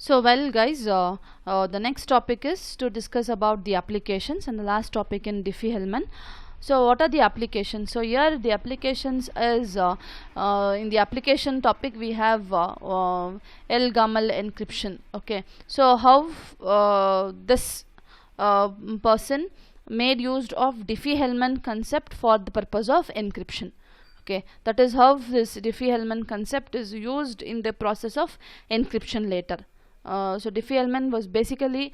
So well guys, the next topic is to discuss about the applications and the last topic in Diffie-Hellman. So what are the applications? So here the applications is in the application topic we have L-Gamal encryption. Okay, so how this person made use of Diffie-Hellman concept for the purpose of encryption. Okay, that is how this Diffie-Hellman concept is used in the process of encryption later. So Diffie-Hellman was basically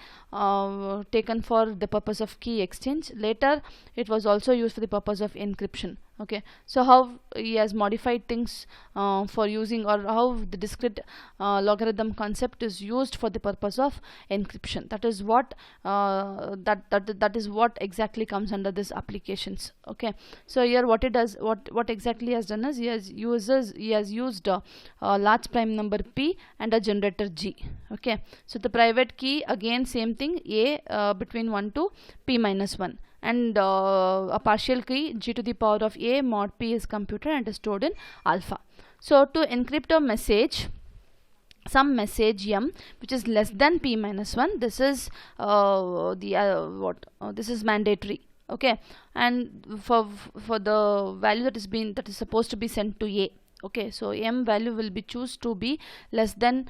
taken for the purpose of key exchange. Later it was also used for the purpose of encryption. Okay, so how he has modified things for using, or how the discrete logarithm concept is used for the purpose of encryption. That is what that is what exactly comes under this applications. Okay, so here what it does, what exactly has done is he has used a large prime number p and a generator g. Okay, so the private key again same thing, a between 1 to p minus 1, and a partial key g to the power of a mod p is computed and is stored in alpha. So to encrypt a message, some message m which is less than p minus 1, this is this is mandatory. Okay, and for the value that is supposed to be sent to a. Okay, so m value will be choose to be less than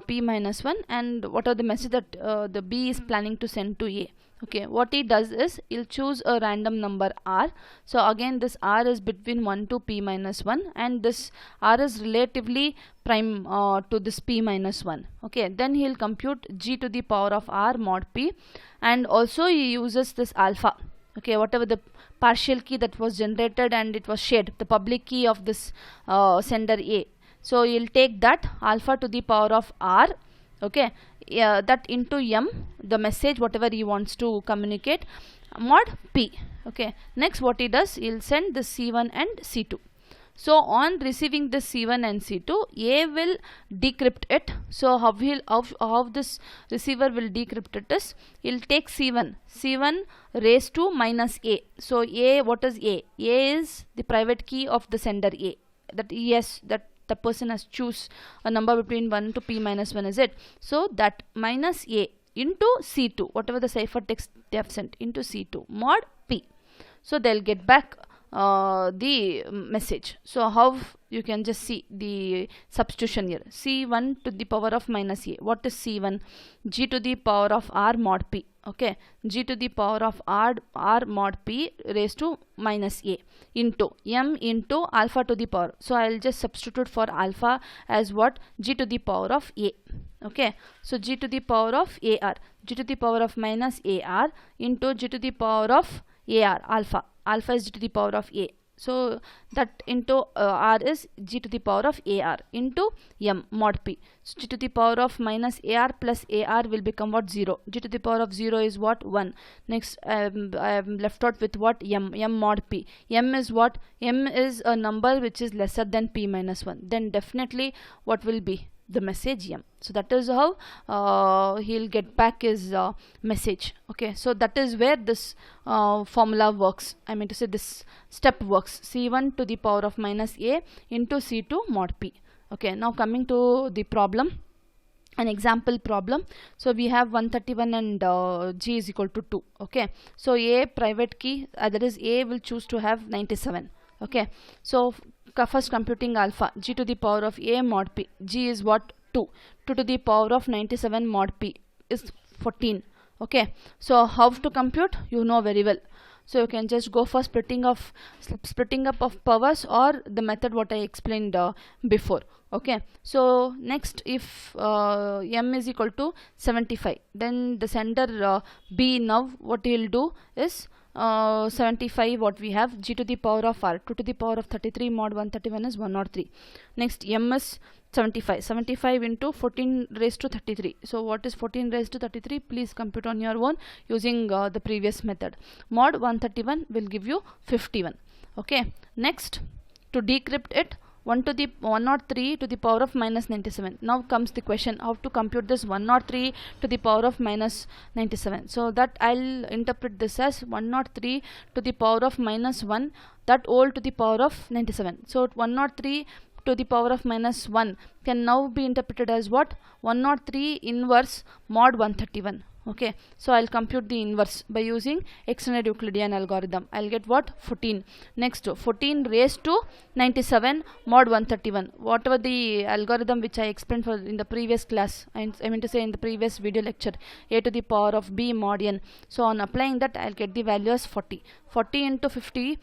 p minus 1, and what are the message that the b is planning to send to a. Okay, what he does is he'll choose a random number r. So again this r is between 1 to p minus 1, and this r is relatively prime to this p minus 1. Okay, then he'll compute g to the power of r mod p, and also he uses this alpha. Okay, whatever the partial key that was generated and it was shared, the public key of this sender a. So you'll take that alpha to the power of r. Okay, that into m, the message whatever he wants to communicate, mod p. Okay, next what he does, he'll send the c1 and c2. So on receiving this c1 and c2, a will decrypt it. So how this receiver will decrypt it is, he'll take c1 raised to minus a. So a, what is a? A is the private key of the sender a, that yes, that the person has choose a number between 1 to p minus 1 is it. So that minus a into c2, whatever the ciphertext they have sent, into c2 mod p. So they'll get back the message. So how you can just see the substitution here, c1 to the power of minus a. What is c1? G to the power of r mod p. Okay, g to the power of r mod p raised to minus a into m into alpha to the power. So I'll just substitute for alpha as what? G to the power of a. Okay, so g to the power of ar, g to the power of minus ar into g to the power of ar, alpha is g to the power of a. So that into r is g to the power of ar into m mod p. So g to the power of minus ar plus ar will become what? 0. G to the power of 0 is what? 1. Next I am left out with what? M mod p. M is what? M is a number which is lesser than p minus 1. Then definitely what will be? The message m. So that is how he'll get back his message. Okay, so that is where this formula works. I mean to say this step works. c1 to the power of minus a into c2 mod p. Okay, now coming to the problem, an example problem. So we have 131 and g is equal to 2. Okay, so a private key, that is a will choose to have 97. Okay, so first computing alpha, g to the power of a mod p. G is what? 2 to the power of 97 mod p is 14. Okay, so how to compute, you know very well. So you can just go for splitting up of powers, or the method what I explained before. Okay, so next if m is equal to 75, then the sender b, now what he will do is 75, what we have? G to the power of r, 2 to the power of 33 mod 131 is 103. Next m is 75 into 14 raised to 33. So what is 14 raised to 33? Please compute on your own using the previous method. Mod 131 will give you 51. Okay, next to decrypt it, 103 to the power of minus 97. Now comes the question, how to compute this 103 to the power of minus 97. So that I'll interpret this as 103 to the power of minus 1, that all to the power of 97. So 103 to the power of minus 1 can now be interpreted as what? 103 inverse mod 131. Okay, so I'll compute the inverse by using extended Euclidean algorithm. I'll get what? 14. Next, 14 raised to 97 mod 131. Whatever the algorithm which I explained for in the previous class, I mean to say in the previous video lecture, a to the power of b mod n. So on applying that, I'll get the value as 40. 40 into 50.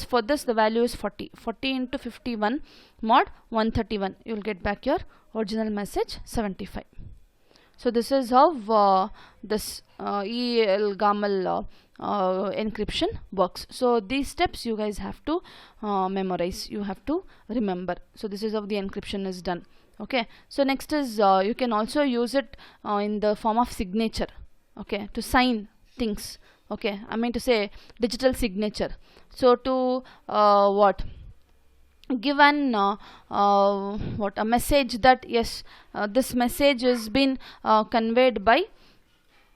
For this the value is 40. 40 into 51 mod 131. You will get back your original message 75. So this is how this EL-GAML encryption works. So these steps you guys have to memorize, you have to remember. So this is how the encryption is done. Okay, so next is you can also use it in the form of signature, okay, to sign things. Okay, I mean to say digital signature. So to give an a message that yes, this message has been conveyed by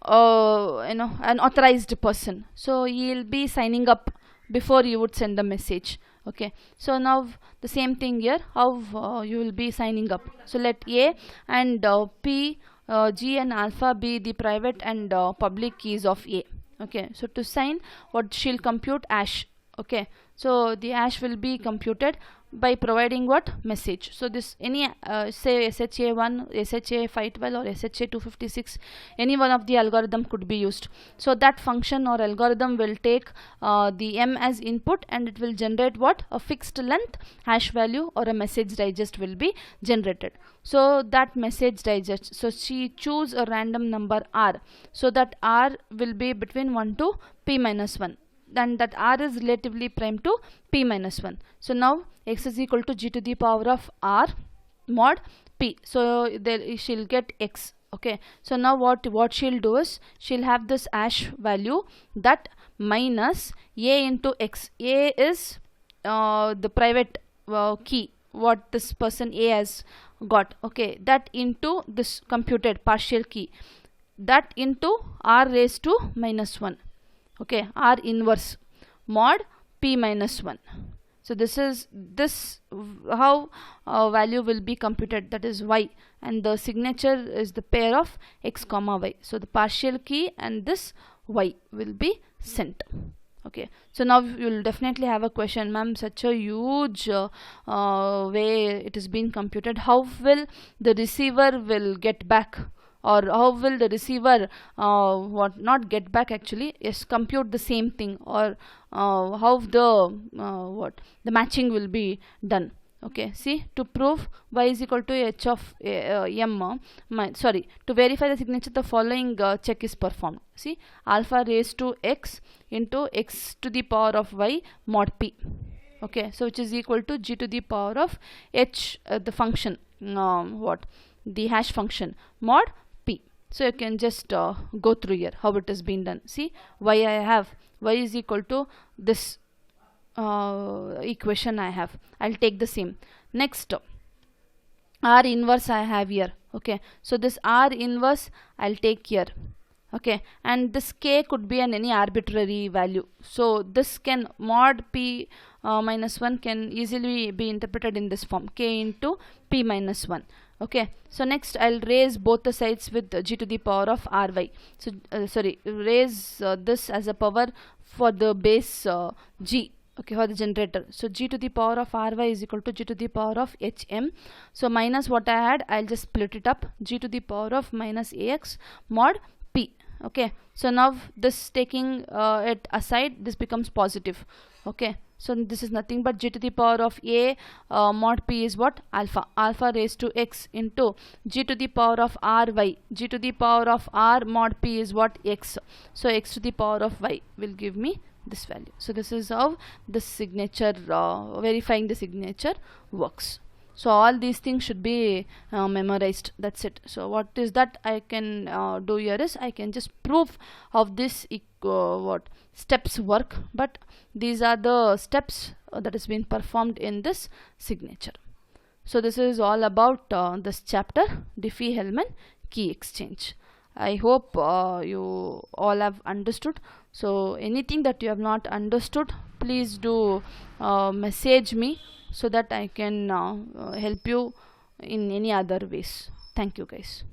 an authorized person, so he'll be signing up before you would send the message. Okay, so now the same thing here, how you will be signing up. So let A and P, G and alpha be the private and public keys of A. Okay, so to sign, what she'll compute hash. Okay, so the hash will be computed by providing what? Message. So this any say SHA1, SHA512 or SHA256, any one of the algorithm could be used. So that function or algorithm will take the M as input and it will generate what? A fixed length hash value or a message digest will be generated. So that message digest, so she choose a random number R, so that R will be between 1 to P minus 1. Then that R is relatively prime to P minus 1. So now x is equal to g to the power of R mod P. So there she'll get x. Okay, so now what she'll do is she'll have this hash value that minus A into x. A is the private key what this person A has got. Okay, that into this computed partial key, that into R raised to minus 1. Okay, R inverse mod P minus 1. So this is how value will be computed, that is y, and the signature is the pair of x comma y. So the partial key and this y will be sent. Okay, so now you will definitely have a question, ma'am, such a huge way it has been computed, how will the receiver will get back, or how will the receiver not get back actually, yes, compute the same thing, or how the matching will be done. Okay, see, to prove y is equal to h of m, to verify the signature, the following check is performed. See, alpha raised to x into x to the power of y mod p. Okay, so which is equal to g to the power of h, the function, the hash function mod p. So you can just go through here how it has been done. See, y I have, y is equal to this equation I have, I'll take the same. Next, R inverse I have here. Okay, so this R inverse I'll take here. Okay, and this k could be an any arbitrary value, so this can mod p minus 1 can easily be interpreted in this form, k into p minus 1. Okay, so next I'll raise both the sides with g to the power of ry. So raise this as a power for the base g. Okay, for the generator. So g to the power of ry is equal to g to the power of hm. So minus what I had, I'll just split it up, g to the power of minus ax mod p. Okay, so now this taking it aside, this becomes positive. Okay, so this is nothing but g to the power of a mod p is what? Alpha raised to x into g to the power of ry. G to the power of r mod p is what? X. So x to the power of y will give me this value. So this is how the signature, verifying the signature works. So all these things should be memorized, that's it. So what is that I can do here is I can just prove how this steps work, but these are the steps that has been performed in this signature. So this is all about this chapter, Diffie-Hellman key exchange. I hope you all have understood. So anything that you have not understood, please do message me so that I can help you in any other ways. Thank you guys.